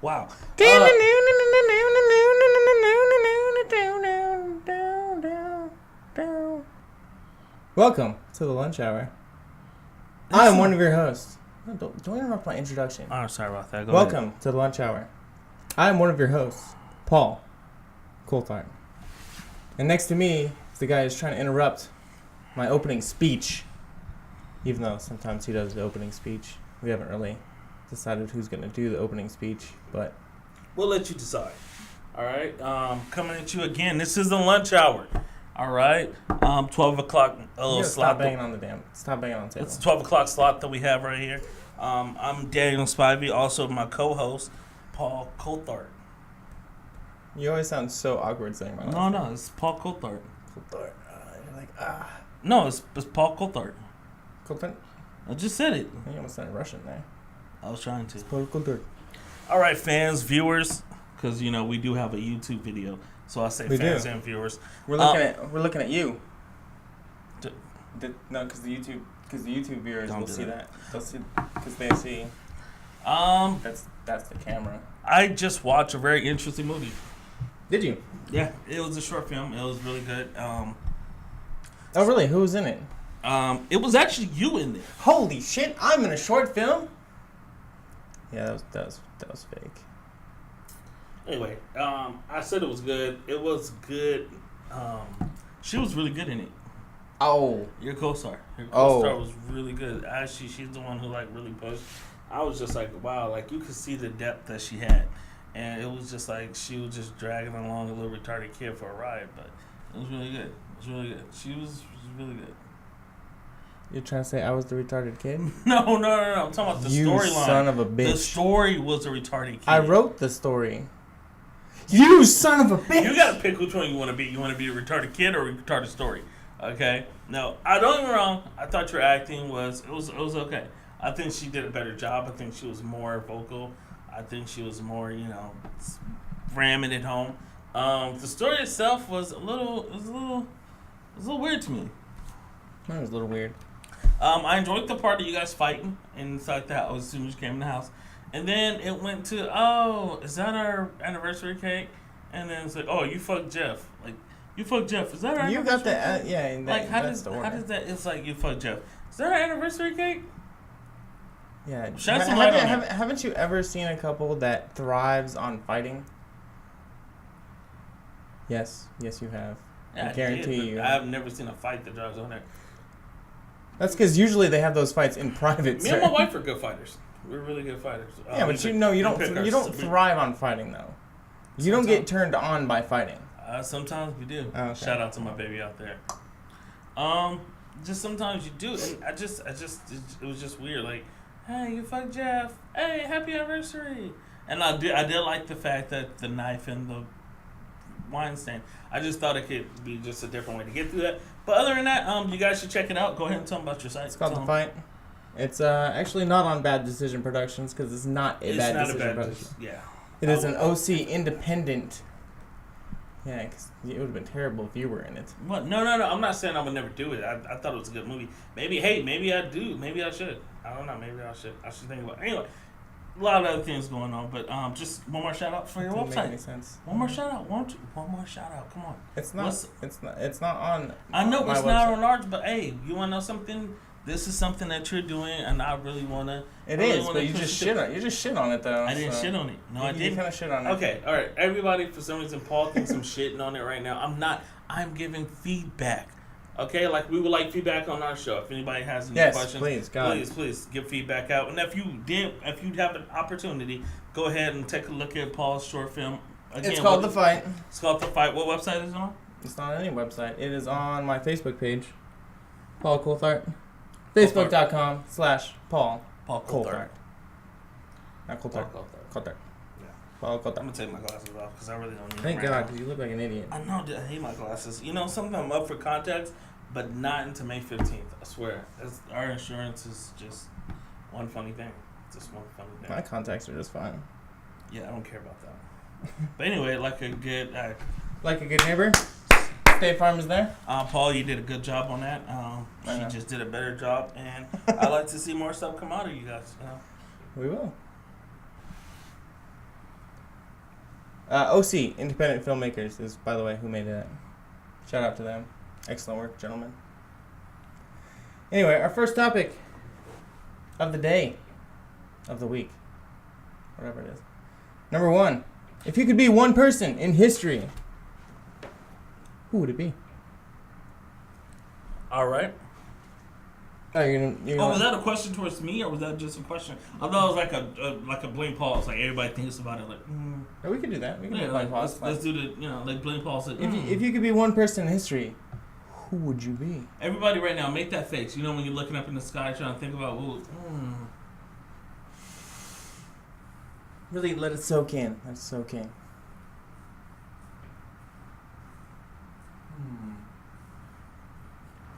Wow. Welcome to the lunch hour. I am one of your hosts. No, don't interrupt my introduction. Oh, sorry about that. Go Welcome ahead. to the lunch hour. I am one of your hosts, Paul Coulthard. And next to me is the guy who's trying to interrupt my opening speech. Even though sometimes he does the opening speech. We haven't really decided who's going to do the opening speech, but We'll let you decide. All right. Coming at you again. This is the lunch hour. All right. 12 o'clock. stop banging on the table. It's a 12 o'clock slot that we have right here. I'm Daniel Spivey, also my co-host, Paul Coulthard. You always sound so awkward saying my last No, name. it's Paul Coulthard. Coulthard. You're like, No, it's Paul Coulthard. Coulthard? I just said it. You almost sounded Russian there. I was trying to. Paul Coulthard. All right, fans, viewers, because we do have a YouTube video, so I say We fans do. and viewers. We're looking at you. No, because the YouTube viewers Don't will do see that. that. They'll see because they see. That's the camera. I just watched a very interesting movie. Did you? Yeah, it was a short film. It was really good. Oh, really? Who was in it? It was actually you in there. Holy shit! I'm in a short film. Yeah, that was fake. Anyway, I said it was good. It was good. She was really good in it. Oh. Your co-star. Your co-star was really good. Actually, she's the one who really pushed. I was just like, wow, you could see the depth that she had. And it was just like she was just dragging along a little retarded kid for a ride, but it was really good. It was really good. She was really good. You're trying to say I was the retarded kid? No. I'm talking about the storyline. You son of a bitch. The story was a retarded kid. I wrote the story. You son of a bitch. You gotta pick which one you want to be. You want to be a retarded kid or a retarded story? Okay. No, I don't get me wrong. I thought your acting was okay. I think she did a better job. I think she was more vocal. I think she was more ramming it home. The story itself was a little weird to me. That was a little weird. I enjoyed the part of you guys fighting inside the house as soon as you came in the house. And then it went to, oh, is that our anniversary cake? And then it's like, oh, you fucked Jeff. You fucked Jeff. Is that our anniversary You got the, yeah. how does that, it's like, you fucked Jeff. Is that our anniversary cake? Yeah. Shine some light on that. Haven't you ever seen a couple that thrives on fighting? Yes, you have. Yeah, I guarantee you. I've never seen a fight that drives on there. That's because usually they have those fights in private. Me and my wife are good fighters. We're really good fighters. Yeah, but you don't thrive on fighting though. You don't get turned on by fighting. Sometimes we do. Okay. Shout out to my baby out there. Just sometimes you do, and it was just weird. Like, hey, you fucked Jeff. Hey, happy anniversary. And I did like the fact that the knife and the wine stand. I just thought it could be just a different way to get through that. But other than that, you guys should check it out. Go ahead and tell them about your site. It's called The Fight. It's actually not on Bad Decision Productions because it's not a Bad Decision Production. Yeah. It is an OC independent. Yeah, because it would have been terrible if you were in it. What? No. I'm not saying I would never do it. I thought it was a good movie. Maybe I do. Maybe I should. I don't know. Maybe I should. I should think about it. Anyway, a lot of other things going on. But just one more shout out for your website. Doesn't make any sense. One more shout out. One more shout out. Come on. It's not on. I know my it's website. not on ours, but hey, you want to know something? This is something that you're doing, and I really want to. It is, but you just shit on it though. I didn't shit on it. No, I didn't. You kind of shit on it. Okay, all right. Everybody, for some reason, Paul thinks I'm shitting on it right now. I'm not. I'm giving feedback. Okay, we would like feedback on our show. If anybody has any questions, please give feedback out. And if you have an opportunity, go ahead and take a look at Paul's short film. Again, it's called The Fight. It's called The Fight. What website is it on? It's not on any website. It is on my Facebook page, Paul Coulthard. Facebook.com/Paul Coulthard. Not Coulthard. Coulthard. Yeah. Paul Coulthard. I'm gonna take my glasses off because I really don't need them. Thank right God, now. because you look like an idiot. I know, I hate my glasses. Something I'm up for contacts, but not until May 15th. I swear. Our insurance is just one funny thing. Just one funny thing. My contacts are just fine. Yeah, I don't care about that. But anyway, like a good neighbor, State Farm is there. Paul, you did a good job on that. She just did a better job, and I'd like to see more stuff come out of you guys. We will. OC, Independent Filmmakers, is, by the way, who made that. Shout out to them. Excellent work, gentlemen. Anyway, our first topic of the day, of the week, whatever it is. Number 1, if you could be one person in history, who would it be? All right. Oh, was that a question towards me, or was that just a question? I thought it was like a blank pause, like everybody thinks about it, like. Oh, we can do that. We can do a blank pause. Let's do the, like blank pause. If you could be one person in history, who would you be? Everybody, right now, make that face. When you're looking up in the sky, trying to think about. Really, let it soak in. Let it soak in.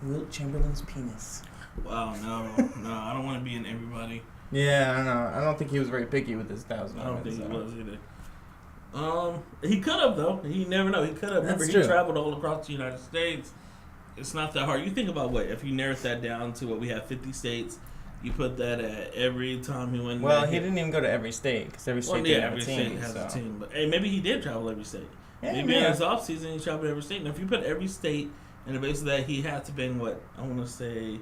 Wilt Chamberlain's penis. Wow, no, I don't want to be in everybody. Yeah, I know. I don't think he was very picky with his 1,000. I don't think he was either. He could have though. You never know. He could have. Remember, he traveled all across the United States. It's not that hard. You think about if you narrowed that down to what we have 50 states. You put that at every time he went. Well, he didn't even go to every state because every state every state has a team. But hey, maybe he did travel every state. Yeah, maybe in his off season he traveled every state. And if you put every state in the base of that, he had to bang I want to say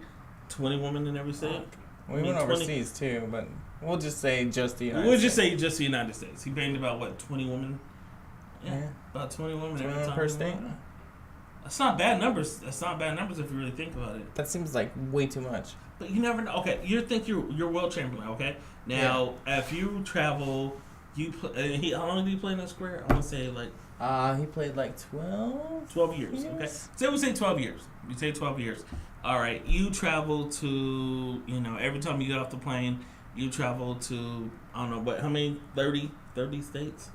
20 women in every state. We went overseas too, but we'll just say just the United States. We'll just say just the United States. He banged about 20 women? Yeah. About 20 women every time. Per state? That's not bad numbers. That's not bad numbers if you really think about it. That seems like way too much. But you never know. Okay, you're World Chamberlain, okay? Now, if you travel, how long did he play in that square? I want to say he played 12? 12 years, okay? So we say 12 years. We say 12 years. All right, you travel to, every time you get off the plane, you travel to, I don't know, how many, 30 states?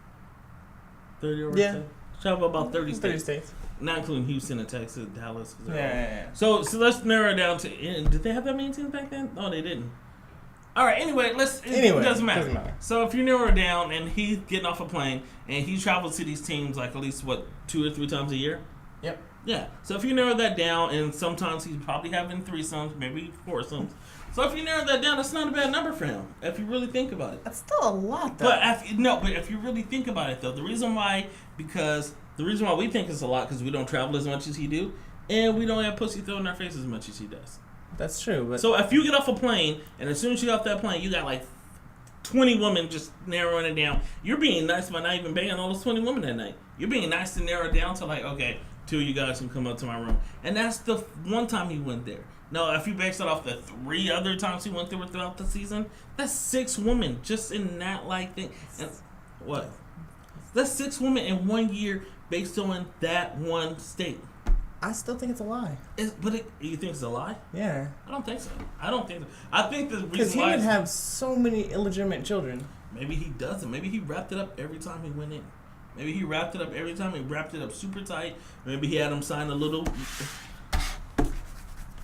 30 over states? Travel about 30 states. 30 states. Not including Houston and Texas, Dallas. Yeah. So let's narrow it down to, did they have that many teams back then? No, they didn't. All right, anyway, it doesn't matter. So if you narrow it down and he's getting off a plane and he travels to these teams at least, 2 or 3 times a year? Yep. Yeah. So if you narrow that down, and sometimes he's probably having threesomes, maybe foursomes. So if you narrow that down, that's not a bad number for him, if you really think about it. That's still a lot, though. But if you really think about it, though, the reason why we think it's a lot because we don't travel as much as he do, and we don't have pussy thrown in our face as much as he does. That's true. But so if you get off a plane, and as soon as you get off that plane, you got 20 women just narrowing it down. You're being nice by not even banging all those 20 women that night. You're being nice to narrow it down to okay, 2 of you guys can come up to my room. And that's the one time he went there. Now, if you base it off the 3 other times he went there throughout the season, that's 6 women just in that thing. And what? That's 6 women in 1 year based on that one state. I still think it's a lie. You think it's a lie? Yeah. I don't think so. I think the reason why... Because he would have so many illegitimate children. Maybe he doesn't. Maybe he wrapped it up every time he went in. Maybe he wrapped it up every time. He wrapped it up super tight. Maybe he had him sign a little...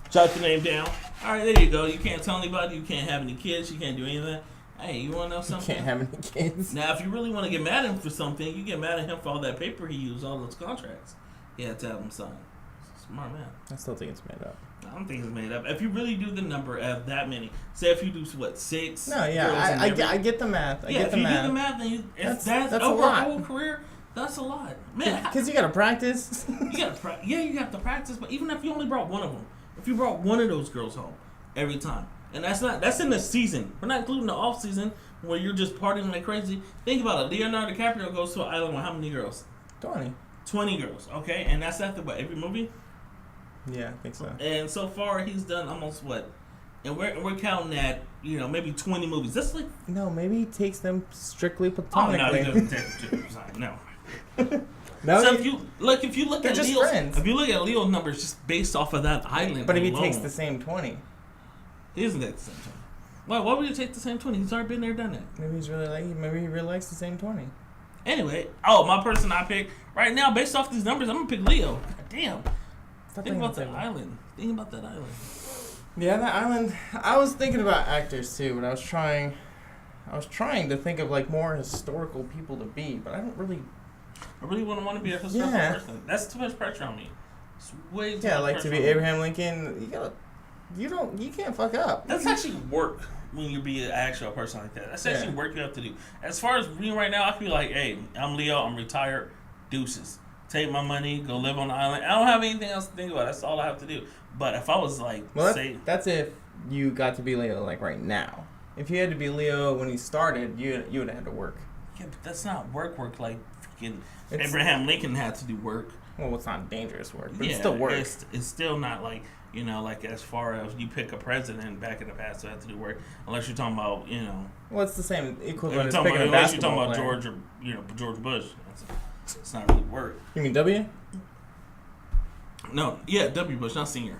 Jot the name down. All right, there you go. You can't tell anybody. You can't have any kids. You can't do any of that. Hey, you want to know something? You can't have any kids. Now, if you really want to get mad at him for something, you get mad at him for all that paper he used, all those contracts. He had to have him sign. Smart man. I still think it's made up. I don't think it's made up. If you really do the number of that many, say if you do 6? No, yeah, I get the math. I get the math. If you do the math, then that's over a whole career. That's a lot, man. Because you gotta practice. You have to practice. But even if you only brought one of them, if you brought one of those girls home every time, and that's in the season. We're not including the off season where you're just partying like crazy. Think about it. Leonardo DiCaprio goes to an island with how many girls? 20 girls. Okay, and that's after every movie. Yeah, I think so. And so far, he's done almost and we're counting at maybe 20 movies. That's no, maybe he takes them strictly platonically. Oh no, he doesn't take them strictly. No. No. So if you look at Leo's, friends. If you look at Leo's numbers just based off of that island, but if alone, he takes the same 20, he doesn't take the same 20. Why would he take the same 20? He's already been there, done that. Maybe he really likes the same 20. Anyway, my person I pick right now based off these numbers, I'm gonna pick Leo. God damn. Think about that island. Yeah, that island. I was thinking about actors too, but I was trying to think of more historical people to be, but I really want to be a historical person. That's too much pressure on me. It's way too much pressure to be Abraham Lincoln. You can't fuck up. That's actually work. when you be an actual person like that. That's actually work you have to do. As far as me right now, I feel like, hey, I'm Leo, I'm retired, deuces. Take my money, go live on the island. I don't have anything else to think about. That's all I have to do. But if I was like, that's if you got to be Leo like right now. If you had to be Leo when he started, you would have had to work. Yeah, but that's not work. Like freaking Abraham Lincoln had to do work. Well, it's not dangerous work, but it's still work. It's still not like, like as far as you pick a president back in the past who had to do work, unless you're talking about, Well, it's the same equivalent as picking a unless you're talking basketball about player. George or George Bush. It's not really work. You mean W? No, yeah, W. Bush, not Senior.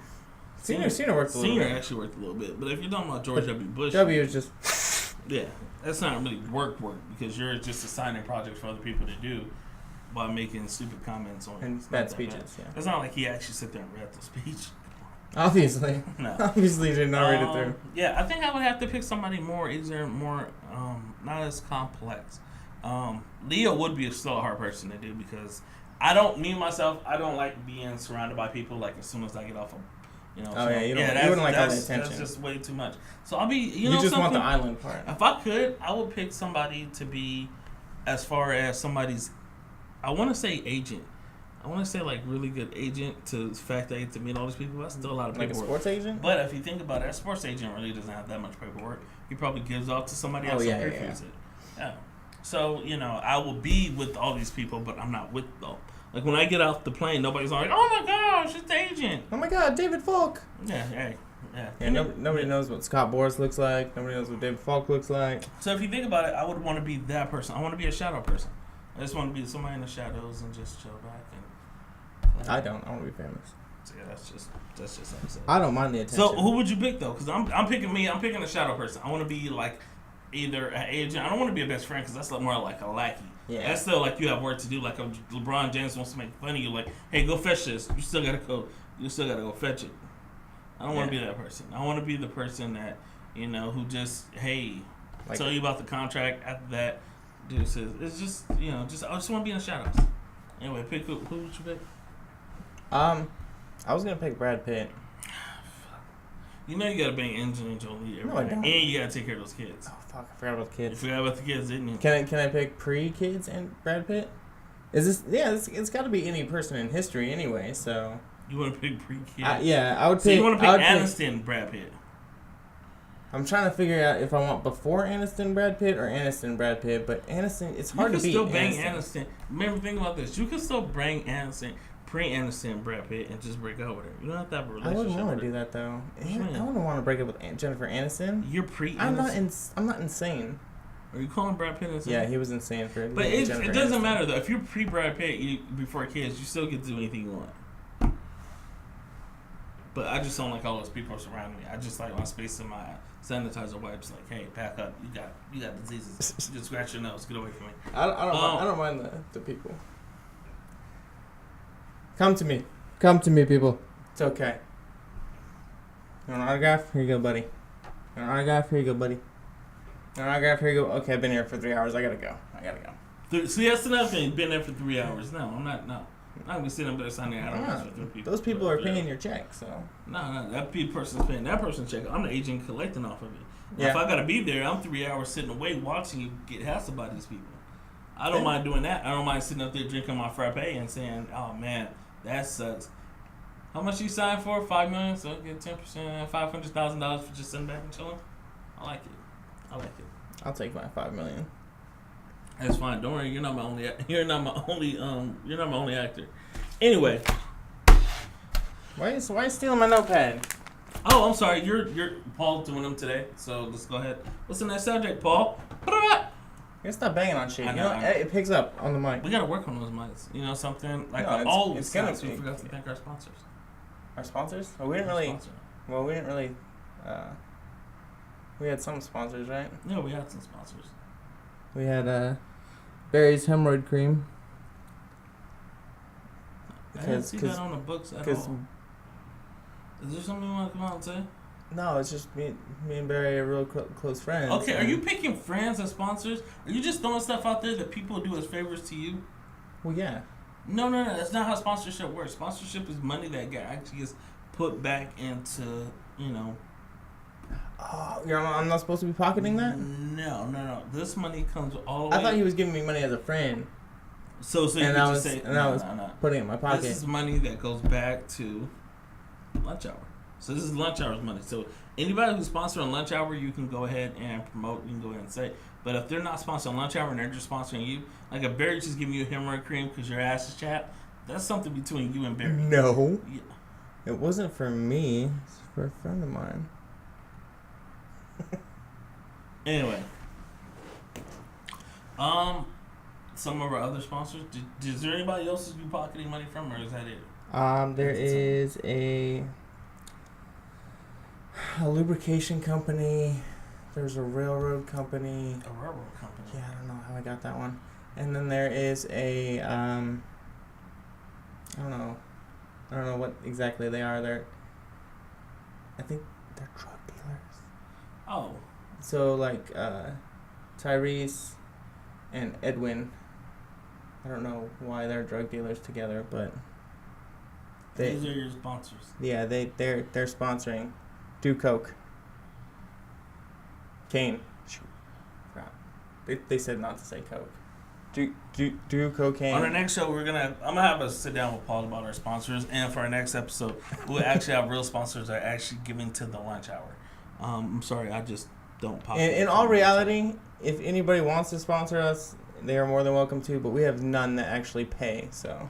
Senior worked a little bit. Senior actually worked a little bit, but if you're talking about George W. Bush, W is just that's not really work because you're just assigning projects for other people to do by making stupid comments on and bad speeches. Yeah, it's not like he actually sit there and read the speech. Obviously, no. Obviously, he did not read it through. Yeah, I think I would have to pick somebody more easier, more not as complex. Leo would be still a hard person to do because I don't like being surrounded by people. Like as soon as I get off of. You wouldn't like all the attention. That's just way too much. So I'll be, you just want the island part. If I could, I would pick somebody to be, as far as somebody's, I want to say agent. I want to say like really good agent to the fact that I get to meet all these people. That's still a lot of paperwork. Like a sports agent? But if you think about it, a sports agent really doesn't have that much paperwork. He probably gives off to somebody else and previews it. Yeah. So, I will be with all these people, but I'm not with them. Like, when I get off the plane, nobody's like, oh, my gosh, it's the agent. Oh, my God, David Falk. Yeah. Nobody knows what Scott Boras looks like. Nobody knows what David Falk looks like. So, if you think about it, I would want to be that person. I want to be a shadow person. I just want to be somebody in the shadows and just chill back. I don't. I want to be famous. So, yeah, that's just how I say it. I don't mind the attention. So, who would you pick, though? Because I'm picking me. I'm picking a shadow person. I want to be, like, either an agent. I don't want to be a best friend because that's like more like a lackey. Yeah. That's still like you have work to do. Like LeBron James wants to make fun of you. Like, hey, go fetch this. You still gotta go fetch it. I don't want to be that person. I want to be the person that who just tell you about the contract. After that, dude says it's just I just want to be in the shadows. Anyway, pick who would you pick? I was gonna pick Brad Pitt. You gotta bang Angelina Jolie every night, and you gotta take care of those kids. Oh fuck, I forgot about the kids. You forgot about the kids, didn't you? Can I pick pre-kids and Brad Pitt? Is this? Yeah, it's got to be any person in history anyway. So you want to pick pre-kids? I would. So you want to pick Aniston, Brad Pitt? I'm trying to figure out if I want before Aniston, Brad Pitt, or Aniston, Brad Pitt. But Aniston, it's hard to beat. You can still bang Aniston. Remember, think about this. You can still bang Aniston. Pre-Aniston Brad Pitt and just break up with her. You don't have to have a relationship. I wouldn't want to do that though. I wouldn't want to break up with Jennifer Aniston. You're pre-Aniston. I'm not insane. Are you calling Brad Pitt insane? Yeah, he was insane for it. But it doesn't matter though. If you're pre-Brad Pitt before kids, you still get to do anything you want. But I just don't like all those people surrounding me. I just like my space in my sanitizer wipes. Like, hey, pack up. You got diseases. You just scratch your nose. Get away from me. I don't mind the people. Come to me, people. It's okay. You want an autograph? Here you go, buddy. You want an autograph? Here you go, buddy. You want an autograph? Here you go. Okay, I've been here for 3 hours. I gotta go. See, that's another thing. Been there for 3 hours. No, I'm not. No, I'm not gonna sit up there signing autographs for 3 people. Those people are paying your check, so. No, that person's paying that person's check. I'm the agent collecting off of it. Yeah. If I gotta be there, I'm 3 hours sitting away watching you get hassled by these people. I don't mind doing that. I don't mind sitting up there drinking my frappe and saying, "Oh man, that sucks." How much you signed for? $5 million, so get 10%, $500,000 for just sitting back and chilling. I like it. I'll take my $5 million. That's fine. Don't worry. You're not my only actor. Anyway. Why are you stealing my notepad? Oh, I'm sorry. You're Paul doing them today. So let's go ahead. What's the next subject, Paul? You gotta stop banging on shit. I know. It picks up on the mic. We gotta work on those mics. Something like it's gonna be. We forgot to thank our sponsors. Our sponsors? Oh, we didn't really. Well, we didn't really. We had some sponsors, right? Yeah, we had some sponsors. We had Barry's hemorrhoid cream. I didn't see that on the books at all. Is there something you want to come out and say? No, it's just me and Barry are real close friends. Okay, are you picking friends as sponsors? Are you just throwing stuff out there that people do as favors to you? Well, yeah. No, that's not how sponsorship works. Sponsorship is money that actually gets put back into, Oh, I'm not supposed to be pocketing that? No. This money comes all the way. I thought he was giving me money as a friend. So you and could I just was, say, and I was putting it in my pocket. This is money that goes back to lunch hour. So this is lunch hour's money. So anybody who's sponsoring lunch hour, you can go ahead and promote. You can go ahead and say. But if they're not sponsoring lunch hour and they're just sponsoring you, like if Barry just giving you a hemorrhoid cream because your ass is chapped, that's something between you and Barry. No. Yeah. It wasn't for me. It's for a friend of mine. Anyway. Some of our other sponsors. Is there anybody else you pocketing money from, or is that it? There is a lubrication company. There's a railroad company. A railroad company. Yeah, I don't know how I got that one. And then there is a I don't know what exactly they are. I think they're drug dealers. Oh. So like Tyrese and Edwin. I don't know why they're drug dealers together, but these are your sponsors. Yeah, they're sponsoring. Do coke. Kane. Shoot. Crap. They said not to say coke. Do cocaine. On our next show, I'm gonna have a sit down with Paul about our sponsors, and for our next episode, we'll actually have real sponsors that are actually giving to the lunch hour. I'm sorry, I just don't pop. In all reality, if anybody wants to sponsor us, they are more than welcome to. But we have none that actually pay. So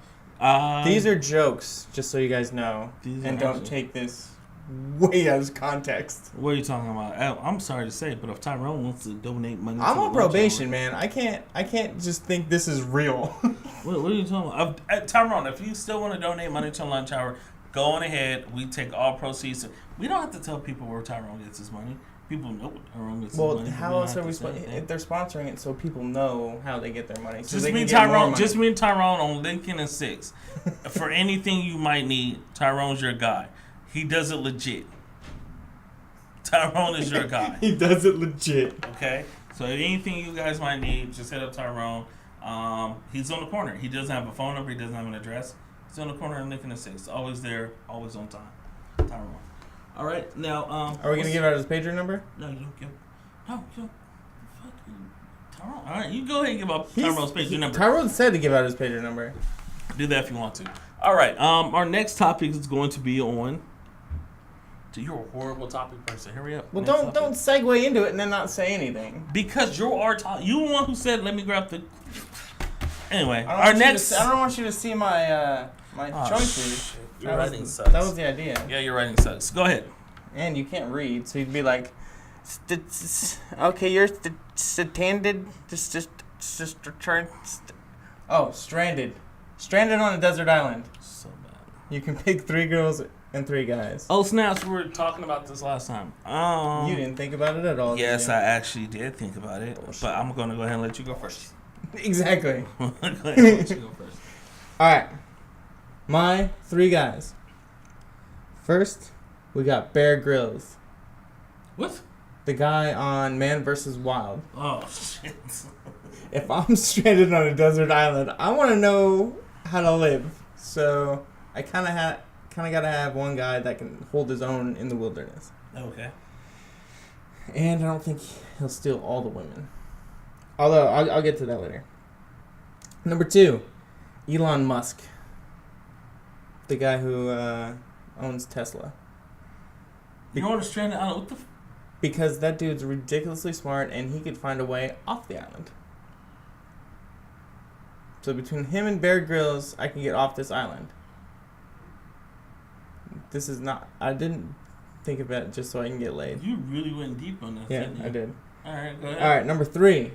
these are jokes, just so you guys know, and don't take this way out of context. What are you talking about? I'm sorry to say, but if Tyrone wants to donate money, I'm on probation, man. I can't just think this is real. What are you talking about? Tyrone, if you still want to donate money to lunch hour, go on ahead. We take all proceeds. We don't have to tell people where Tyrone gets his money. People know where Tyrone gets his money. Well, how else are we supposed? If they're sponsoring it, so people know how they get their money. So just they me, can Tyrone. Just me and Tyrone on Lincoln and 6. For anything you might need, Tyrone's your guy. He does it legit. Tyrone is your guy. He does it legit. Okay? So anything you guys might need, just hit up Tyrone. He's on the corner. He doesn't have a phone number. He doesn't have an address. He's on the corner in Lincoln and 6. Always there. Always on time. Tyrone. All right. Now, are we going to give out his pager number? No, you don't give. No, you fuck you. Tyrone. All right. You go ahead and give out Tyrone's pager number. Tyrone said to give out his pager number. Do that if you want to. All right. Our next topic is going to be on... You're a horrible topic person. Hurry up. Well, don't segue into it and then not say anything. Because you're our topic. You the one who said, "Let me grab the." Anyway, I don't want you to see my choices. Shit. Your writing sucks. That was the idea. Yeah, your writing sucks. Go ahead. And you can't read, so you'd be like, "Okay, you're stranded." Stranded on a desert island. So bad. You can pick 3 girls and 3 guys. Oh, snaps. We were talking about this last time. You didn't think about it at all. Yes, I actually did think about it. Bullshit. But I'm going to go ahead and let you go first. Exactly. Go ahead and let you go first. All right. My 3 guys. First, we got Bear Grylls. What? The guy on Man vs. Wild. Oh, shit. If I'm stranded on a desert island, I want to know how to live. So I kind of gotta have one guy that can hold his own in the wilderness. Okay. And I don't think he'll steal all the women. Although, I'll get to that later. Number 2, Elon Musk. The guy who owns Tesla. You don't understand? What the... Because that dude's ridiculously smart and he could find a way off the island. So between him and Bear Grylls, I can get off this island. This is not... I didn't think of it just so I can get laid. You really went deep on that. Yeah, I did. All right, go ahead. All right, number 3.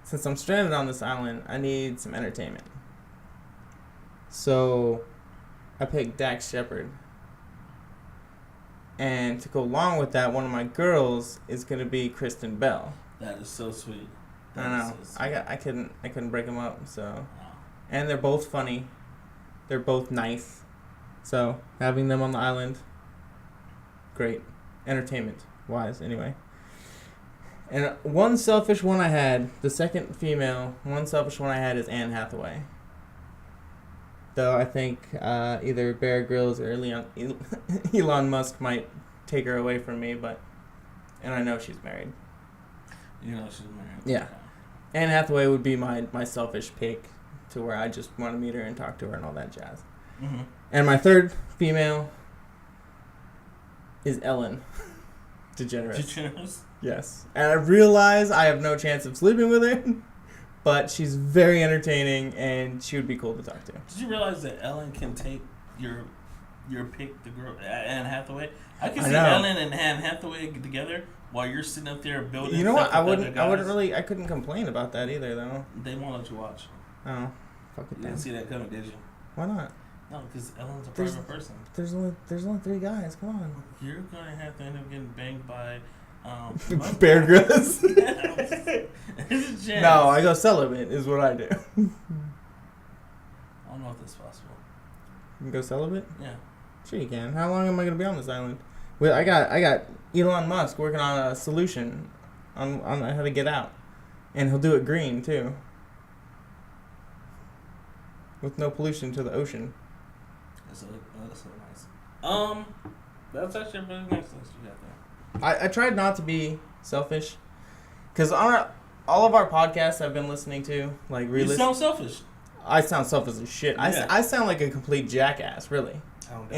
Since I'm stranded on this island, I need some entertainment. So I picked Dax Shepard. And to go along with that, one of my girls is going to be Kristen Bell. That is so sweet. I know. So I couldn't break them up. So, and they're both funny. They're both nice. So having them on the island, great, entertainment wise. Anyway. And one selfish one I had, the second female, one selfish one I had is Anne Hathaway. Though I think either Bear Grylls or Elon Musk might take her away from me, but and I know she's married. You know she's married. Yeah. Okay. Anne Hathaway would be my selfish pick, to where I just want to meet her and talk to her and all that jazz. Mm-hmm. And my third female is Ellen DeGeneres. DeGeneres? Yes. And I realize I have no chance of sleeping with her, but she's very entertaining and she would be cool to talk to. Did you realize that Ellen can take your pick, the girl, Anne Hathaway? I can see Ellen and Anne Hathaway get together while you're sitting up there building. You know what? I couldn't complain about that either, though. They won't let you watch. Oh, fuck it. You didn't see that coming, did you? Why not? No, because Ellen's a private person. There's only 3 guys. Come on. You're gonna have to end up getting banged by Bear Grylls. Yeah. No, I go celibate is what I do. I don't know if that's possible. You can go celibate? Yeah. Sure you can. How long am I gonna be on this island? Well, I got Elon Musk working on a solution on how to get out, and he'll do it green too, with no pollution to the ocean. That's so nice. That's actually a really nice list you got there. I tried not to be selfish, because all of our podcasts I've been listening to, like You sound selfish. I sound selfish as shit. Yeah. I sound like a complete jackass, really. I don't know.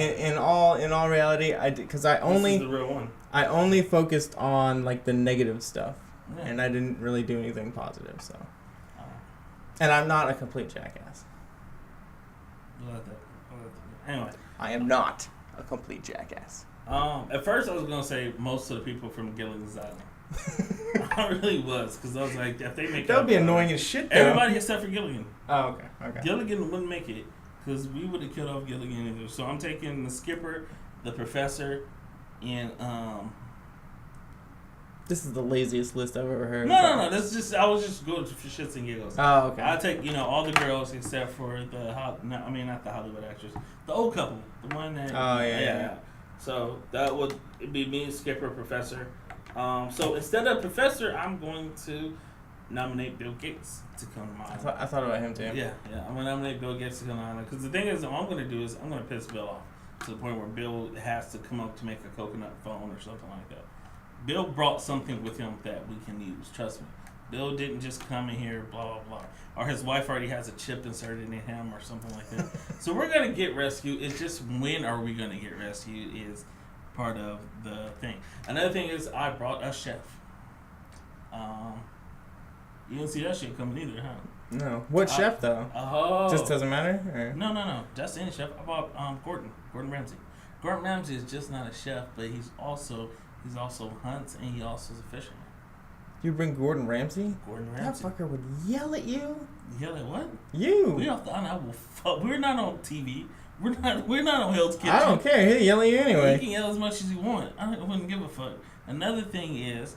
In all reality, because This is the real one. I only focused on like the negative stuff, Yeah. and I didn't really do anything positive. So, Oh. and I'm not a complete jackass. We'll let that. Anyway. I am not a complete jackass. At first I was gonna say most of the people from Gilligan's Island. I really was, because I was like, if they make That would be annoying as shit, though. Everybody except for Gilligan. Oh, okay. Gilligan wouldn't make it, because we would have killed off Gilligan either. So I'm taking the skipper, the professor, and This is the laziest list I've ever heard. No. That's just I was just going for shits and giggles. Oh, okay. I take all the girls except for not the Hollywood actress, the old couple, the one that. Oh yeah. So that would be me, skipper, professor. So instead of professor, I'm going to nominate Bill Gates to come to my island. I thought about him too. Yeah. I'm gonna nominate Bill Gates to come to my island, because the thing is, what I'm gonna do is I'm gonna piss Bill off to the point where Bill has to come up to make a coconut phone or something like that. Bill brought something with him that we can use. Trust me. Bill didn't just come in here, blah, blah, blah. Or his wife already has a chip inserted in him or something like that. So we're going to get rescued. It's just when are we going to get rescued is part of the thing. Another thing is I brought a chef. You didn't see that shit coming either, huh? No. What chef, though? Oh. Just doesn't matter? Or? No. Just any chef. I brought Gordon Ramsay. Gordon Ramsay is just not a chef, but he's also hunts, and he also is a fisherman. You bring Gordon Ramsay? Gordon Ramsay. That fucker would yell at you. Yell at what? You. We off the island. I will fuck. We're not on TV. We're not on Hell's Kitchen. I don't care. He'll yell at you anyway. You can yell as much as you want. I wouldn't give a fuck. Another thing is,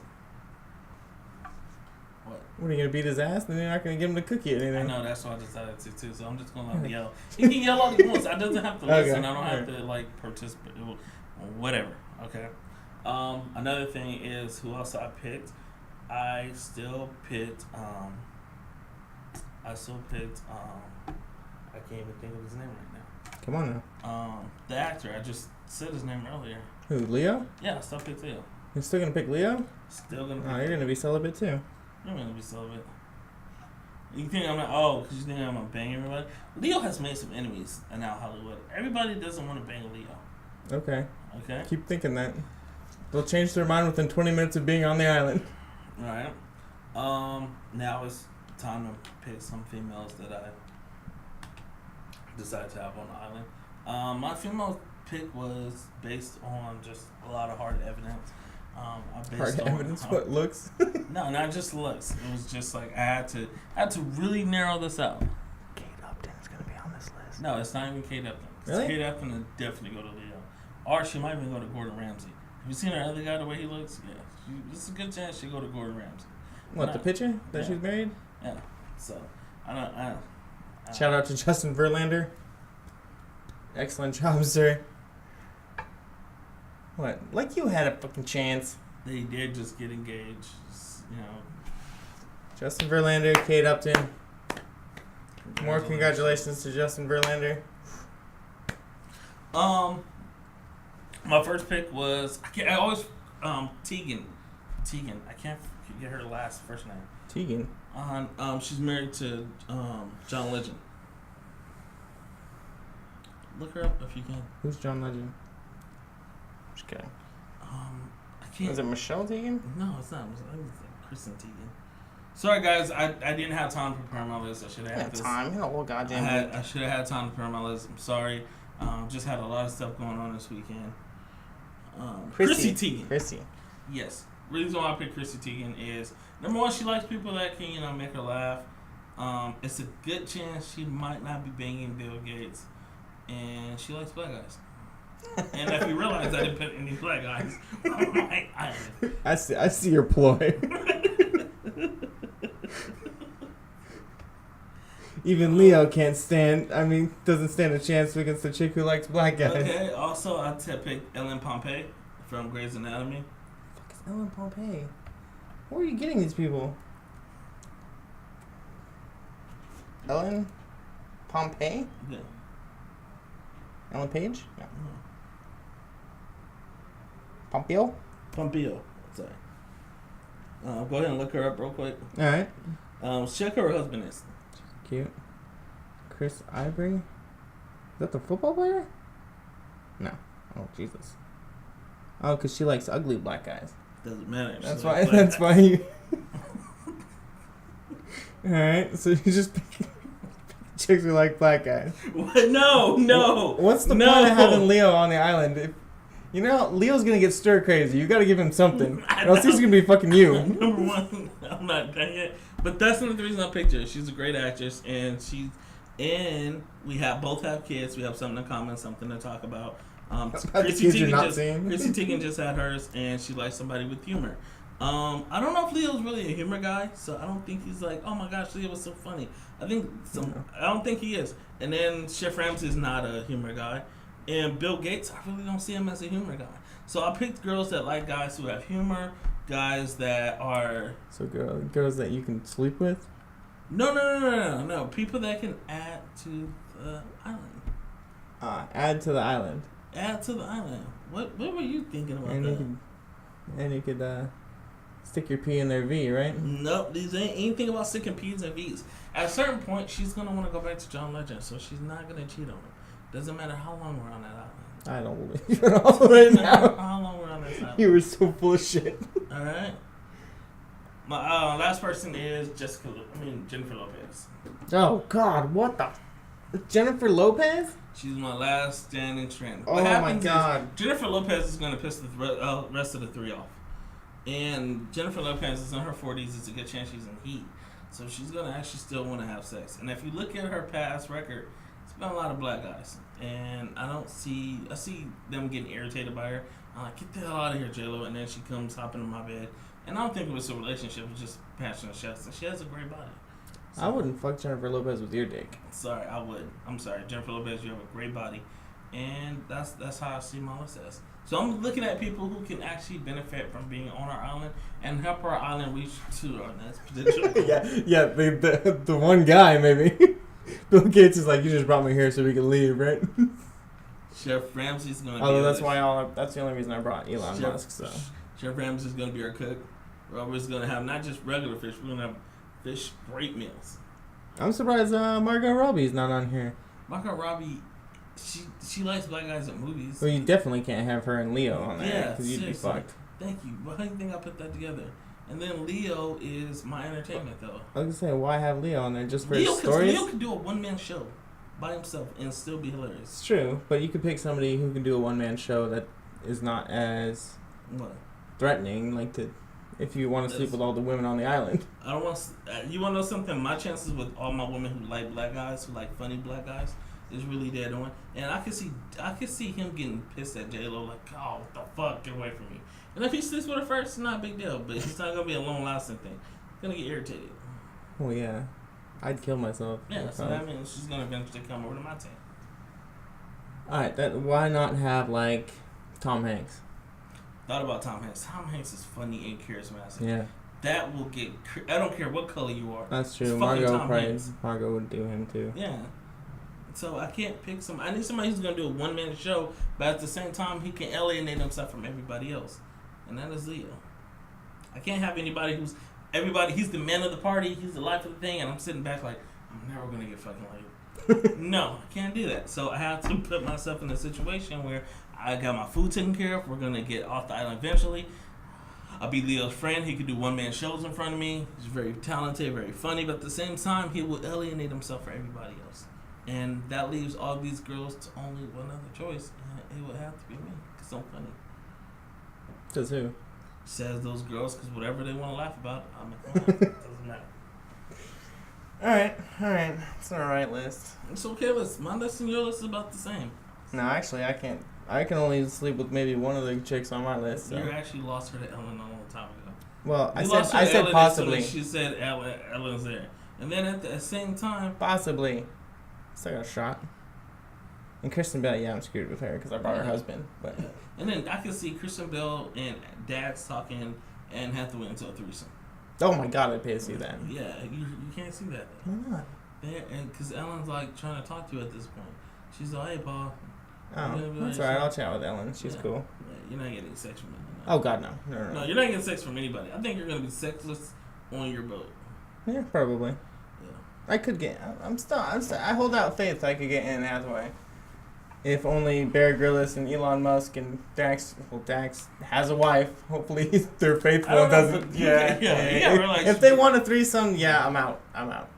what are you gonna beat his ass? Then you're not gonna give him the cookie or anything. I know, that's what I decided to too. So I'm just gonna let him yell. He can yell all he wants. I doesn't have to listen. I don't have to participate. Whatever. Okay. Another thing is who else I picked. I still picked. I can't even think of his name right now. Come on now. The actor. I just said his name earlier. Who? Leo? Yeah, I still picked Leo. You're still gonna pick Leo? Still gonna. Oh, you're gonna be celibate too. I'm gonna be celibate. You think I'm not? Oh, because you think I'm gonna bang everybody? Leo has made some enemies in out Hollywood. Everybody doesn't want to bang Leo. Okay. Okay. Keep thinking that. They'll change their mind within 20 minutes of being on the island. All right. Now it's time to pick some females that I decided to have on the island. My female pick was based on just a lot of hard evidence. Hard evidence? What, looks? No, not just looks. It was just like I had to really narrow this out. Kate Upton's gonna be on this list. No, it's not even Kate Upton. Really? Kate Upton would definitely go to Leo, or she might even go to Gordon Ramsay. Have you seen her other guy, the way he looks? Yeah, it's a good chance she'll go to Gordon Ramsay. What, the picture that she's married? Yeah. So I don't. Shout out to Justin Verlander. Excellent job, sir. What? Like you had a fucking chance. They did just get engaged. Justin Verlander, Kate Upton. More congratulations to Justin Verlander. My first pick was I always Tegan Tegan. I can't get her first name. Tegan. She's married to John Legend. Look her up if you can. Who's John Legend? Just kidding. I can't. Is it Michelle Tegan? No, it's not. It's like Kristen Tegan. Sorry, guys. I didn't have time to prepare my list. I should have had this. time. You know, goddamn. I should have had time to prepare my list. I'm sorry. Just had a lot of stuff going on this weekend. Chrissy Teigen. Chrissy. Yes. The reason why I picked Chrissy Teigen is, number one, she likes people that can, make her laugh. It's a good chance she might not be banging Bill Gates. And she likes black guys. And if you realize I didn't put any black guys on my island. I see your ploy. Even Leo doesn't stand a chance against a chick who likes black guys. Okay, also I picked Ellen Pompey from Grey's Anatomy. Fuck is Ellen Pompey? Where are you getting these people? Ellen Pompey? Yeah. Ellen Page? No. Pompeo? Pompeo. Sorry. Go ahead and look her up real quick. Alright. Check who her husband is. Cute. Chris Ivory? Is that the football player? No. Oh, Jesus. Oh, because she likes ugly black guys. Doesn't matter. That's why. That's why you. Alright, so you just pick chicks who like black guys. What? No. What's the point of having Leo on the island? If, Leo's gonna get stir crazy. You gotta give him something. Or else he's gonna be fucking you. Number one, I'm not done yet. But that's not the reason I picked her. She's a great actress, and we both have kids. We have something in common, something to talk about. Chrissy Teigen just had hers, and she likes somebody with humor. I don't know if Leo's really a humor guy, so I don't think he's like, oh my gosh, Leo was so funny. I don't think he is. And then Chef Ramsay's not a humor guy, and Bill Gates, I really don't see him as a humor guy. So I picked girls that like guys who have humor, guys that are girls that you can sleep with. No. People that can add to the island. Add to the island. Add to the island. What were you thinking about and you could stick your P in their V, right? Nope, these ain't anything about sticking P's and V's. At a certain point, she's gonna want to go back to John Legend, so she's not gonna cheat on him. Doesn't matter how long we're on that island. I don't believe it all right now. How long we're on this island? You were so full of shit. All right. My last person is Jennifer Lopez. Oh God, what the? Jennifer Lopez? She's my last standing trend. Oh my God. Jennifer Lopez is going to piss the rest of the three off. And Jennifer Lopez is in her 40s. It's a good chance she's in heat. So she's going to actually still want to have sex. And if you look at her past record, it's been a lot of black guys. And I see them getting irritated by her. I'm like, get the hell out of here, J-Lo. And then she comes hopping in my bed. And I don't think it was a relationship. It was just passionate sex. And she has a great body. So, I wouldn't fuck Jennifer Lopez with your dick. Sorry, I would. I'm sorry. Jennifer Lopez, you have a great body. And that's how I see my list as. So I'm looking at people who can actually benefit from being on our island and help our island reach to our next potential goal. yeah. The one guy maybe. Bill Gates is like, you just brought me here so we can leave, right? Chef Ramsay's gonna. Although that's the only reason I brought Elon Musk. So Chef Ramsay's gonna be our cook. Robert's gonna have not just regular fish. We're gonna have fish great meals. I'm surprised Margot Robbie's not on here. Margot Robbie, she likes black guys at movies. Well, you definitely can't have her and Leo on there. Yeah, because you'd be fucked. Thank you. But how do you think I put that together? And then Leo is my entertainment, though. I was gonna say, why have Leo on there just for his stories? Leo could do a one-man show by himself and still be hilarious. It's true, but you could pick somebody who can do a one-man show that is not as threatening, like if you want to sleep with all the women on the island. I don't want. You want to know something? My chances with all my women who like black guys, who like funny black guys, is really dead on. And I could see him getting pissed at J-Lo, like, oh, what the fuck, get away from me. And if he sleeps with her first, it's not a big deal. But it's not gonna be a long-lasting thing. He's gonna get irritated. Well, yeah, I'd kill myself. Yeah, so that means she's gonna eventually come over to my team. All right, why not have like Tom Hanks? Thought about Tom Hanks. Tom Hanks is funny and charismatic. Yeah. That will get. I don't care what color you are. That's true. Margot would do him too. Yeah. So I can't pick some. I need somebody who's gonna do a one-man show, but at the same time he can alienate himself from everybody else, and that is Leo. I can't have anybody who's everybody. He's the man of the party. He's the life of the thing, and I'm sitting back like I'm never gonna get fucking laid. No, I can't do that. So I have to put myself in a situation where I got my food taken care of. We're gonna get off the island eventually. I'll be Leo's friend. He could do one-man shows in front of me. He's very talented, very funny, but at the same time, he will alienate himself for everybody else. And that leaves all these girls to only one other choice, and it would have to be me, because I'm funny. Says who? Says those girls, because whatever they want to laugh about, I'm like, it doesn't matter. Alright. It's an alright list. It's okay, my list and your list is about the same. No, actually, I can't. I can only sleep with maybe one of the chicks on my list. So. You actually lost her to Ellen a long time ago. Well, I said possibly. She said Ellen's there. And then at the same time... Possibly. Still got a shot. And Kristen Bell, yeah, I'm screwed with her because I brought her husband. But and then I can see Kristen Bell and Dax talking and Hathaway into a threesome. Oh my God, I'd pay to see that. Yeah, you can't see that. Why not? Because Ellen's like trying to talk to you at this point. She's like, hey, Paul. Oh, that's alright. I'll chat with Ellen. She's cool. Yeah, you're not getting sex from Ellen. Oh God, no. No, you're not getting sex from anybody. I think you're gonna be sexless on your boat. Yeah, probably. Yeah. I could get. I hold out faith I could get Anne Hathaway. If only Bear Grylls and Elon Musk and Dax. Well, Dax has a wife. Hopefully they're faithful and doesn't. If they want a threesome, yeah, I'm out.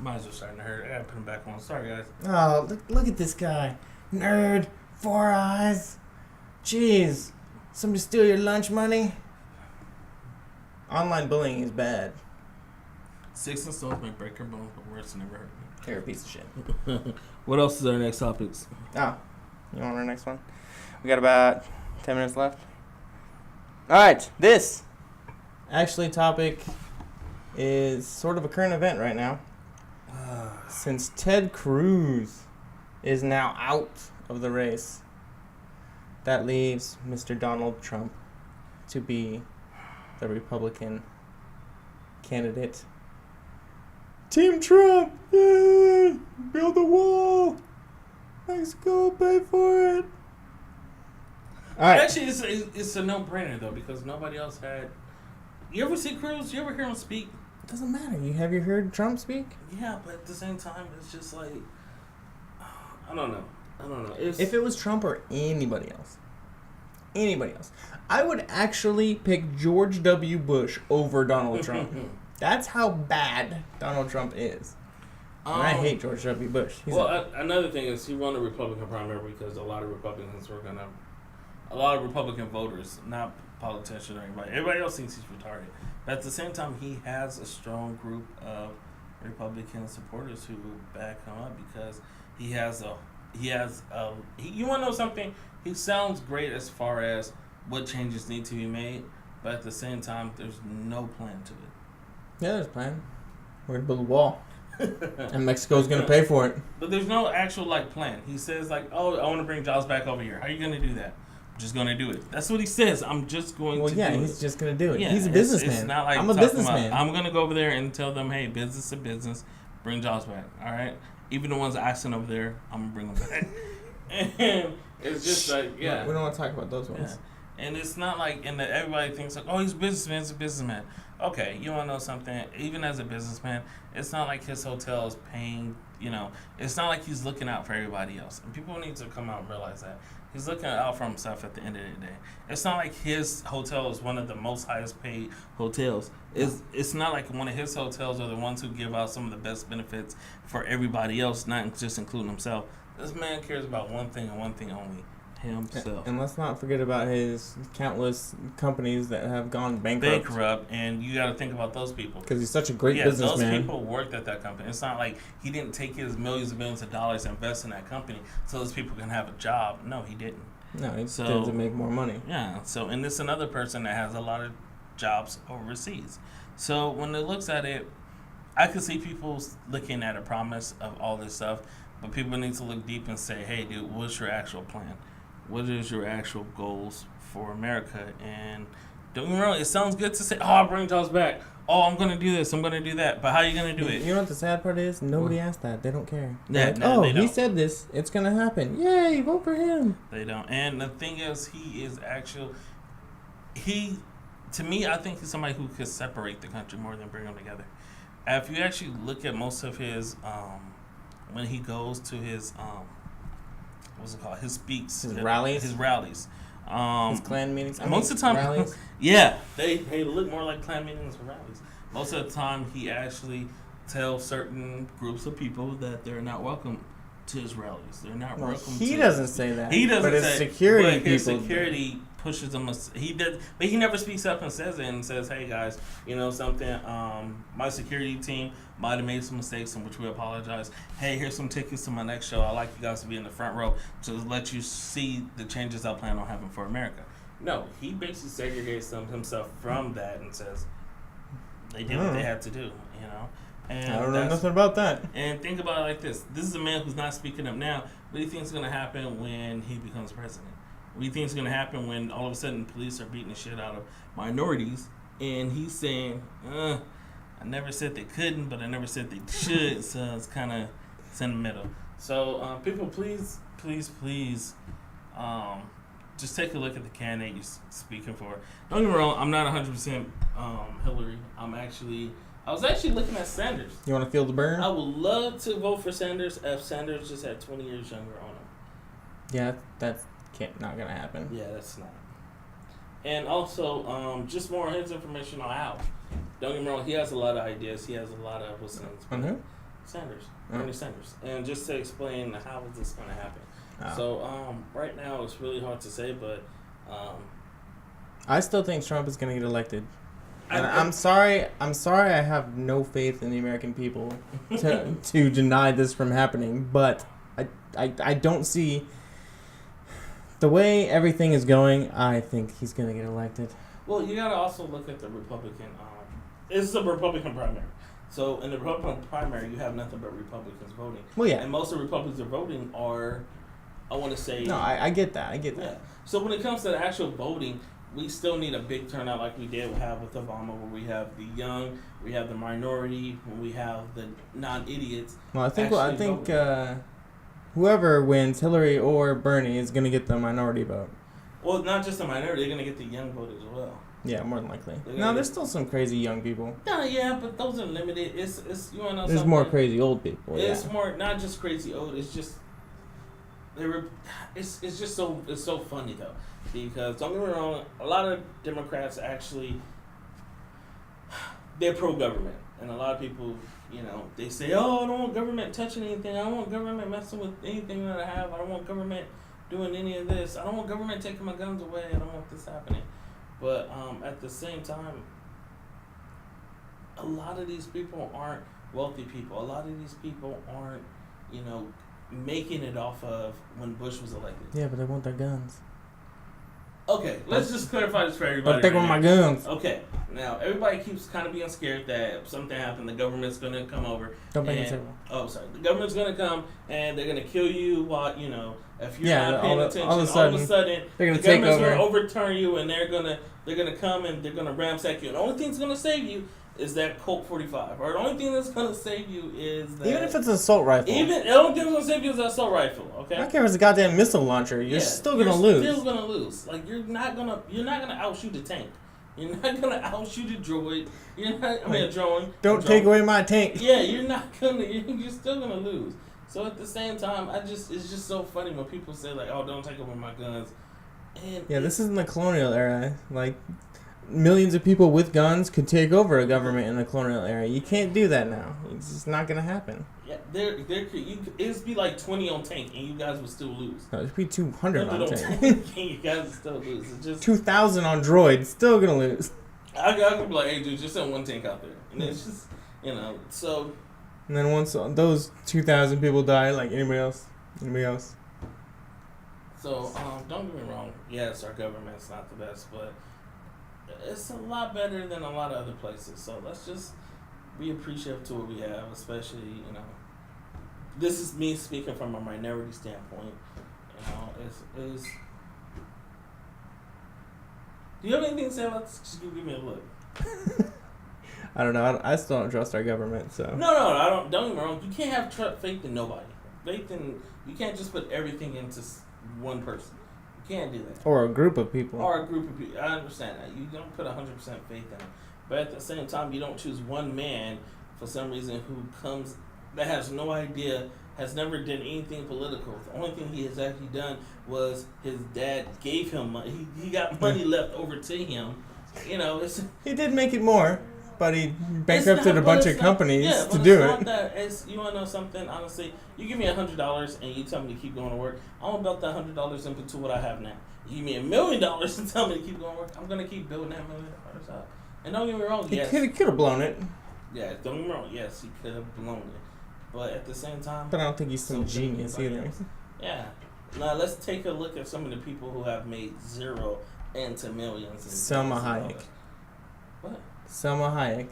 Mine's just starting to hurt. I gotta put him back on. Sorry, guys. Oh, look at this guy. Nerd. 4 eyes. Jeez. Somebody steal your lunch money? Online bullying is bad. 6 and stones may break your bones, but words never hurt me. You're a piece of shit. What else is our next topics? Oh, you want our next one? We got about 10 minutes left. All right, this actually topic is sort of a current event right now. Since Ted Cruz is now out of the race, that leaves Mr. Donald Trump to be the Republican candidate. Team Trump! Yay! Build a wall! Mexico, pay for it! Alright. Actually, it's a no-brainer, though, because nobody else had... You ever see Cruz? You ever hear him speak? It doesn't matter. Have you heard Trump speak? Yeah, but at the same time, it's just like... I don't know. If it was Trump or anybody else, I would actually pick George W. Bush over Donald Trump. That's how bad Donald Trump is. And I hate George W. Bush. Another thing is he won the Republican primary because a lot of Republican voters, not politicians or anybody. Everybody else thinks he's retarded. But at the same time, he has a strong group of Republican supporters who back him up because you want to know something? He sounds great as far as what changes need to be made, but at the same time, there's no plan to it. Yeah, there's a plan. We're going to build a wall. And Mexico's going to pay for it. But there's no actual, plan. He says, I want to bring jobs back over here. How are you going to do that? I'm just going to do it. That's what he says. I'm just going to do it. Well, yeah, he's just going to do it. Yeah, he's a businessman. It's not like I'm a businessman. I'm going to go over there and tell them, hey, business to business, bring jobs back. All right? Even the ones asking over there, I'm going to bring them back. And it's just yeah. We don't want to talk about those ones. Yeah. And it's not everybody thinks he's a businessman. Okay, you want to know something? Even as a businessman, it's not like his hotel is paying, it's not like he's looking out for everybody else. And people need to come out and realize that. He's looking out for himself at the end of the day. It's not like his hotel is one of the most highest paid hotels. It's not like one of his hotels are the ones who give out some of the best benefits for everybody else, not just including himself. This man cares about one thing and one thing only. Himself. And let's not forget about his countless companies that have gone bankrupt. And you got to think about those people. Because he's such a great businessman. Those people worked at that company. It's not like he didn't take his millions and millions of dollars and invest in that company so those people can have a job. No, he didn't. No, he did to make more money. Yeah. So, and this another person that has a lot of jobs overseas. So when it looks at it, I could see people looking at a promise of all this stuff, but people need to look deep and say, hey, dude, what's your actual plan? What is your actual goals for America? And don't get me wrong, it sounds good to say, I'll bring jobs back. Oh, I'm going to do this. I'm going to do that. But how are you going to do it? You know what the sad part is? Nobody asked that. They don't care. Yeah, like, he said this. It's going to happen. Yay, vote for him. They don't. And the thing is, he to me, I think he's somebody who could separate the country more than bring them together. If you actually look at most of his, when he goes to his, what's it called? His speaks. His rallies? His rallies. His Klan meetings? Most of the time, rallies? yeah, they look more like Klan meetings or rallies. Most of the time, he actually tells certain groups of people that they're not welcome to his rallies. They're not welcome. He doesn't say that. He doesn't. But his say, security but his people. security pushes them. He does, but he never speaks up and says it and says, "Hey guys, you know something? My security team might have made some mistakes, in which we apologize. Hey, here's some tickets to my next show. I'd like you guys to be in the front row to let you see the changes I plan on having for America." No, he basically segregates himself from that and says they did what they had to do. You know. And I don't know nothing about that. And think about it like this. This is a man who's not speaking up now. What do you think is going to happen when he becomes president? What do you think is going to happen when all of a sudden police are beating the shit out of minorities and he's saying, I never said they couldn't, but I never said they should. So it's kind of in the middle. So people, please, just take a look at the candidate you're speaking for. Don't get me wrong, I'm not 100% Hillary. I was actually looking at Sanders. You want to feel the burn? I would love to vote for Sanders if Sanders just had 20 years younger on him. Yeah, that's not going to happen. Yeah, that's not. And also, just more his information on Al. Don't get me wrong, he has a lot of ideas. He has a lot of what's names. On who? Sanders. Bernie Sanders. And just to explain how is this going to happen. Oh. So, right now it's really hard to say, but I still think Trump is going to get elected. And I'm sorry I have no faith in the American people to deny this from happening, but I don't see the way everything is going. I think he's going to get elected. Well, you got to also look at the Republican. It's a Republican primary. So in the Republican primary, you have nothing but Republicans voting. Well, yeah. And most of the Republicans are voting are, I want to say... No, I get that. Yeah. So when it comes to the actual voting, we still need a big turnout like we did have with Obama, where we have the young, we have the minority, when we have the non-idiots. Well, I think whoever wins, Hillary or Bernie, is going to get the minority vote. Well, not just the minority, they're going to get the young vote as well. Yeah, more than likely. No, there's still some crazy young people. Yeah, but those are limited. It's you want to know there's something? More crazy old people. It's more not just crazy old. It's just it's just so funny though, because don't get me wrong, a lot of Democrats actually they're pro-government, and a lot of people, you know, they say, oh, I don't want government touching anything. I don't want government messing with anything that I have. I don't want government doing any of this. I don't want government taking my guns away. I don't want this happening. But at the same time, a lot of these people aren't wealthy people. A lot of these people aren't, you know, making it off of when Bush was elected. Yeah, but they want their guns. Okay, let's just clarify this for everybody. But they want my guns. Okay, now everybody keeps kind of being scared that if something happened, the government's going to come over. Don't make it Oh, sorry. The government's going to come and they're going to kill you while, you know, if you're not paying attention, all of a sudden they're going to take over. The government's going to overturn you and they're going to come and they're going to ramsack you. And the only thing that's going to save you is that Colt 45. Or the only thing that's going to save you is that... Even if it's an assault rifle. The only thing that's going to save you is that assault rifle, okay? I don't care if it's a goddamn missile launcher. You're still going to lose. You're still going to lose. Like, you're not going to outshoot the tank. You're not going to outshoot a droid. A drone. Don't take away my tank. Yeah, you're not going to... You're still going to lose. So at the same time, it's just so funny when people say, like, oh, don't take over my guns. And yeah, this isn't the colonial era. Like... Millions of people with guns could take over a government in the colonial era. You can't do that now. It's just not gonna happen. Yeah, it'd be like 20 on tank, and you guys would still lose. No, it'd be 200 on tank. And you guys would still lose. It's just 2,000 on droid, still gonna lose. I could be like, hey, dude, just send one tank out there, and it's just, you know, so. And then once those 2,000 people die, like anybody else. So don't get me wrong. Yes, our government's not the best, but it's a lot better than a lot of other places. So let's just be appreciative to what we have, especially, you know, this is me speaking from a minority standpoint. You know, is do you have anything to say about this? Just give me a look. I don't know. I still don't trust our government. So no, I don't. Don't get me wrong. You can't have faith in nobody. You can't just put everything into one person. You Can't do that. Or a group of people. Or a group of people. I understand that. You don't put 100% faith in it. But at the same time, you don't choose one man for some reason who comes that has no idea, has never done anything political. The only thing he has actually done was his dad gave him money. He got money left over to him. You know, he did make it more, but he bankrupted a bunch of companies to do it. You want to know something? Honestly, you give me $100 and you tell me to keep going to work. I'm gonna build that $100 into what I have now. You give me $1 million and tell me to keep going to work. I'm gonna keep building that $1 million up. And don't get me wrong, yes, he could have blown it. Yeah, don't get me wrong. Yes, he could have blown it. But at the same time... But I don't think he's some genius either. Yeah. Now, let's take a look at some of the people who have made zero into millions. Salma Hayek. What? Salma Hayek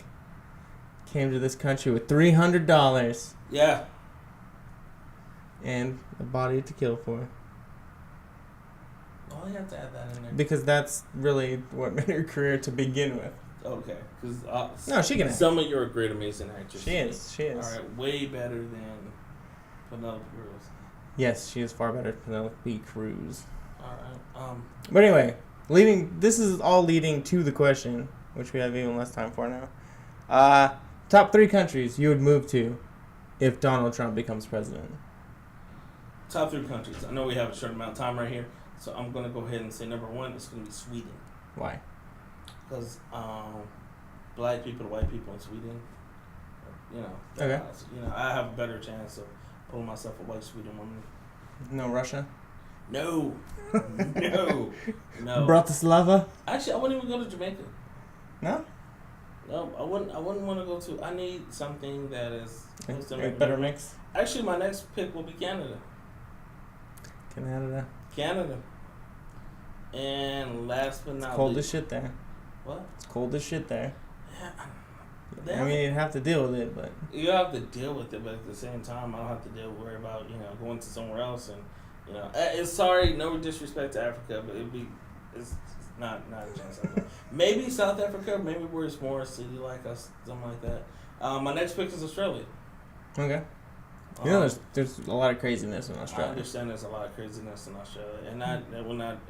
came to this country with $300. Yeah. And a body to kill for. Oh, you have to add that in there. Because that's really what made her career to begin with. Okay, because no, she can act. Selma, you're a great, amazing actress. She is. All right, way better than Penelope Cruz. Yes, she is far better than Penelope Cruz. All right. But anyway, this is all leading to the question, which we have even less time for now. Top 3 countries you would move to if Donald Trump becomes president. Top 3 countries. I know we have a short amount of time right here, so I'm going to go ahead and say number 1 is going to be Sweden. Why? Because black people to white people in Sweden, you know, okay. I have a better chance of pulling myself a white Sweden woman. No Russia? No. No. Bratislava? Actually, I wouldn't even go to Jamaica. No? No, I wouldn't want to go to. I need something that is a better mix. Actually, my next pick will be Canada. Canada. And last but not least, cold as shit there. What? It's cold as shit there. Yeah. I mean, you have to deal with it, but... You have to deal with it, but at the same time, I don't have to worry about, going to somewhere else. And, it's sorry, no disrespect to Africa, but it's not a chance. Maybe South Africa, maybe where it's more city like us, something like that. My next pick is Australia. Okay. There's a lot of craziness in Australia. I understand there's a lot of craziness in Australia,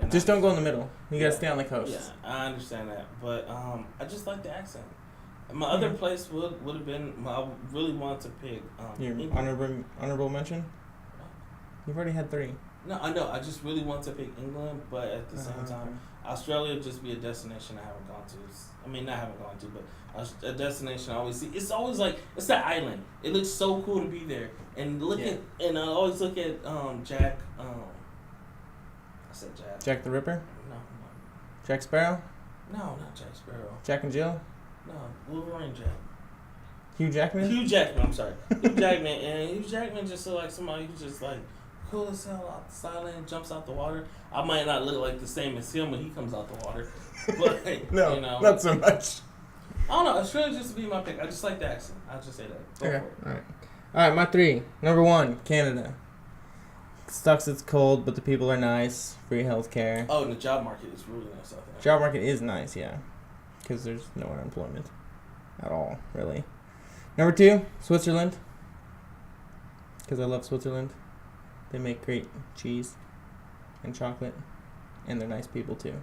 just don't go in the middle. You gotta stay on the coast. Yeah, I understand that, but I just like the accent. My other place would have been. I really want to pick. Your honorable mention. You've already had 3. No, I know. I just really want to pick England, but at the same time, Australia would just be a destination I haven't gone to. Not haven't gone to, but a destination I always see. It's always like it's that island. It looks so cool to be there. And I always look at Jack. I said Jack. Jack the Ripper. No. Jack Sparrow. No, not Jack Sparrow. Jack and Jill. No, Wolverine Jack. Hugh Jackman. I'm sorry. Hugh Jackman, and Hugh Jackman just look like somebody who's just like cool as hell out the silent, jumps out the water. I might not look like the same as him when he comes out the water, but no, not so much. I don't know. Australia just be my pick. I just like the accent. I'll just say that. Okay. All right. My 3. Number 1, Canada. Sucks it's cold, but the people are nice. Free healthcare. Oh, and the job market is really nice out there. Job market is nice, yeah. Because there's no unemployment at all, really. Number 2, Switzerland. Because I love Switzerland. They make great cheese and chocolate. And they're nice people, too.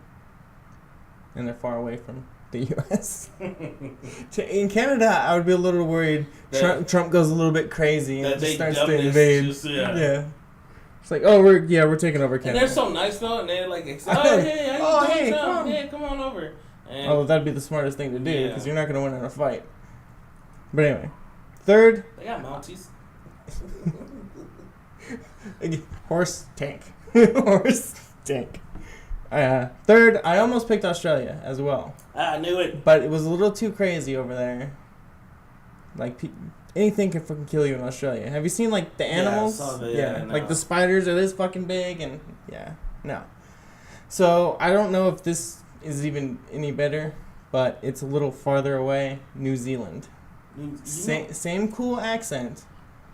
And they're far away from the U.S. In Canada, I would be a little worried. Trump goes a little bit crazy and just starts to invade. Yeah. It's like, we're taking over Canada. And they're so nice, though. And they're like, hey, come on over. And that'd be the smartest thing to do because you're not going to win in a fight. But anyway, 3rd. They got Mounties. Horse tank. Horse tank. 3rd, I almost picked Australia as well. I knew it. But it was a little too crazy over there. Like, anything can fucking kill you in Australia. Have you seen, like, the animals? Yeah, I saw that. Like, the spiders are this fucking big and, no. So, I don't know if this is even any better, but it's a little farther away. New Zealand. Same cool accent.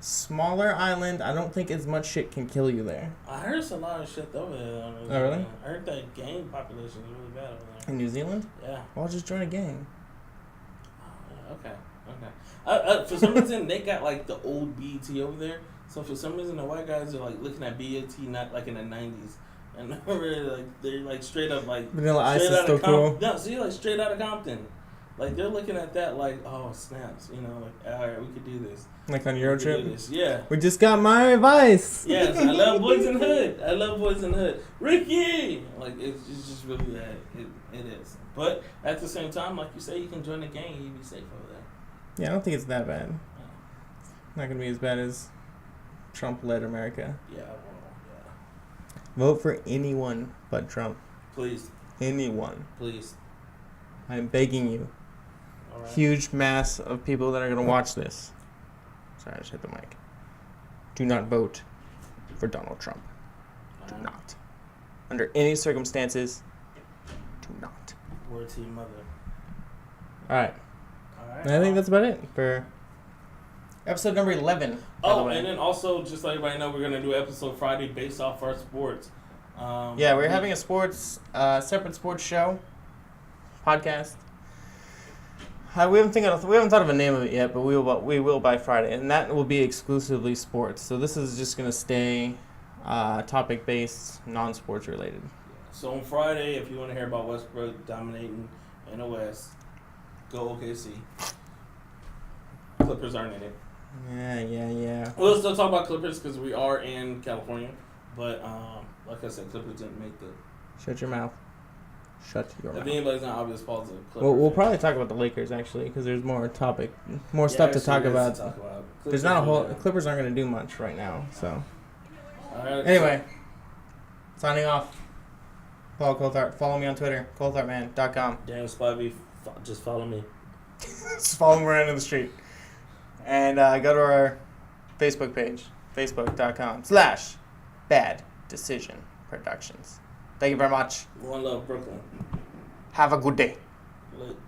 Smaller island. I don't think as much shit can kill you there. I heard it's a lot of shit over there. Oh, really? I heard that gang population is really bad over there. In New Zealand? Yeah. Well, I'll just join a gang. Okay. For some reason, they got, like, the old BET over there. So, for some reason, the white guys are, like, looking at BET not, like, in the 90s. and they're like straight up like Vanilla Ice straight is out still of cool. No, see, like straight out of Compton. Like they're looking at that like, oh snaps, you know, like all right, we could do this. Like on We Euro could do trip. this. Yeah. We just got my advice. Yes, I love Boys in the Hood. I love Boys in the Hood. Ricky! Like, it's just really that. It is. But at the same time, like you say, you can join the gang and you be safe over there. Yeah, I don't think it's that bad. Not gonna be as bad as Trump-led America. Yeah, yeah. Vote for anyone but Trump. Please. Anyone. Please. I'm begging you. All right. Huge mass of people that are gonna watch this. Sorry, I just hit the mic. Do not vote for Donald Trump. Do not. Under any circumstances, do not. Word to your mother. Alright. Alright. And I think that's about it for episode number 11. Oh, and then also, just let everybody know, we're going to do episode Friday based off our sports. Yeah, we're having a separate sports show, podcast. We haven't thought of a name of it yet, but we will by Friday, and that will be exclusively sports. So this is just gonna stay topic based, non-sports related. So on Friday, if you want to hear about Westbrook dominating in the West, go OKC. Clippers aren't in it. Yeah. We'll still talk about Clippers because we are in California, but like I said, Clippers didn't make the. Shut your mouth. Shut your mouth. If anybody's not obvious, Paul's a Clipper. We'll probably talk about the Lakers actually, because there's more stuff to talk about. There's not a whole. Clippers aren't gonna do much right now, so. Alright. Anyway, signing off. Paul Coulthard. Follow me on Twitter, coulthardman.com. Daniel Spivey, just follow me. Just follow me around in the street. And go to our Facebook page, facebook.com/Bad Decision Productions. Thank you very much. One love, Brooklyn. Have a good day. Lit.